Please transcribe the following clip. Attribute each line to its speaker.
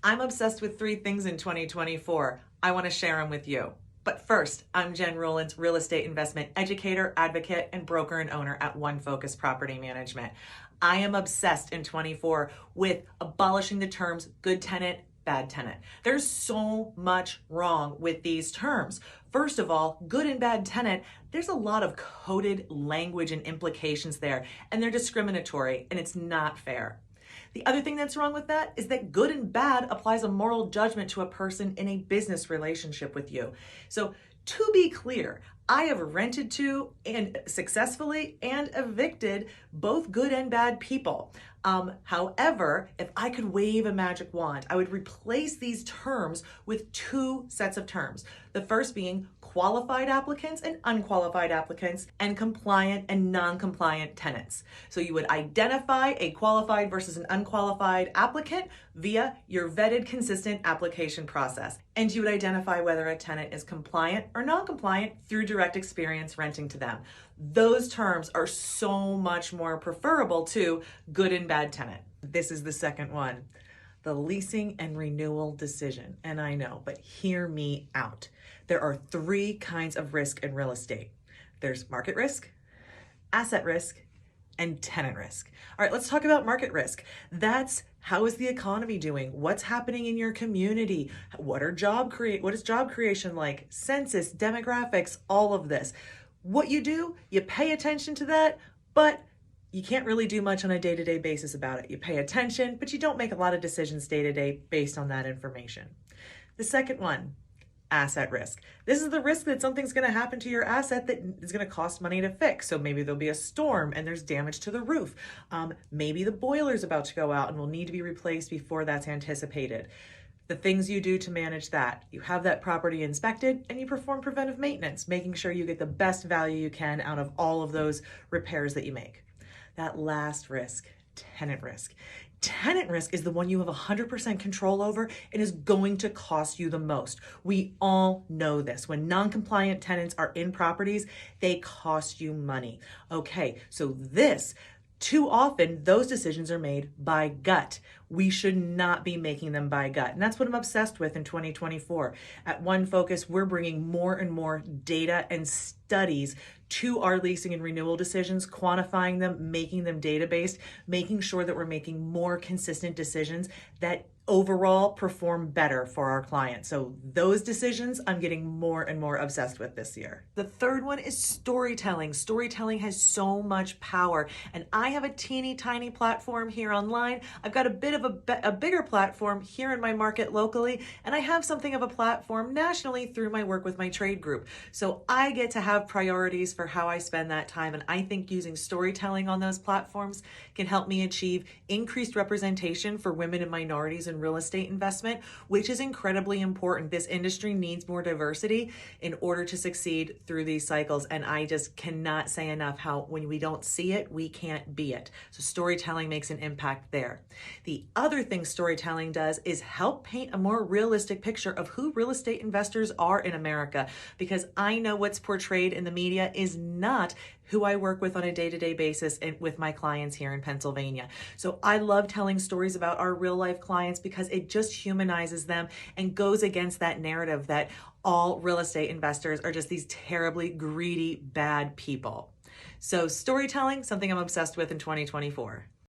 Speaker 1: I'm obsessed with 3 things in 2024. I want to share them with you. But first, I'm Jen Rowlands, real estate investment educator, advocate, and broker and owner at OneFocus Property Management. I am obsessed in 24 with abolishing the terms good tenant, bad tenant. There's so much wrong with these terms. First of all, good and bad tenant, there's a lot of coded language and implications there, and they're discriminatory, and it's not fair. The other thing that's wrong with that is that good and bad applies a moral judgment to a person in a business relationship with you. So to be clear, I have rented to and successfully and evicted both good and bad people. However, if I could wave a magic wand, I would replace these terms with 2 sets of terms. The first being qualified applicants and unqualified applicants, and compliant and non-compliant tenants. So you would identify a qualified versus an unqualified applicant via your vetted, consistent application process. And you would identify whether a tenant is compliant or non-compliant through direct experience renting to them. Those terms are so much more preferable to good and bad tenant. This is the second one, the leasing and renewal decision. And I know, but hear me out. There are 3 kinds of risk in real estate. There's market risk, asset risk, and tenant risk. All right, let's talk about market risk. That's how is the economy doing? What's happening in your community? What is job creation like? Census, demographics, all of this. What you do, you pay attention to that, but you can't really do much on a day-to-day basis about it. You pay attention, but you don't make a lot of decisions day-to-day based on that information. The second one, asset risk. This is the risk that something's going to happen to your asset that is going to cost money to fix. So maybe there'll be a storm and there's damage to the roof. Maybe the boiler's about to go out and will need to be replaced before that's anticipated. The things you do to manage that, you have that property inspected and you perform preventive maintenance, making sure you get the best value you can out of all of those repairs that you make. That last risk, tenant risk. Tenant risk is the one you have 100% control over and is going to cost you the most. We all know this. When non-compliant tenants are in properties, they cost you money. Okay, so too often, those decisions are made by gut. We should not be making them by gut. And that's what I'm obsessed with in 2024. At OneFocus, we're bringing more and more data and studies to our leasing and renewal decisions, quantifying them, making them data-based, making sure that we're making more consistent decisions that overall perform better for our clients. So those decisions I'm getting more and more obsessed with this year. The third one is storytelling. Storytelling has so much power, and I have a teeny tiny platform here online. I've got a bit of a bigger platform here in my market locally, and I have something of a platform nationally through my work with my trade group. So I get to have priorities for how I spend that time, and I think using storytelling on those platforms can help me achieve increased representation for women and minorities in real estate investment, which is incredibly important. This industry needs more diversity in order to succeed through these cycles, and I just cannot say enough how when we don't see it, we can't be it. So storytelling makes an impact there. The other thing storytelling does is help paint a more realistic picture of who real estate investors are in America, because I know what's portrayed in the media is not who I work with on a day-to-day basis and with my clients here in Pennsylvania. So I love telling stories about our real life clients because it just humanizes them and goes against that narrative that all real estate investors are just these terribly greedy, bad people. So storytelling, something I'm obsessed with in 2024.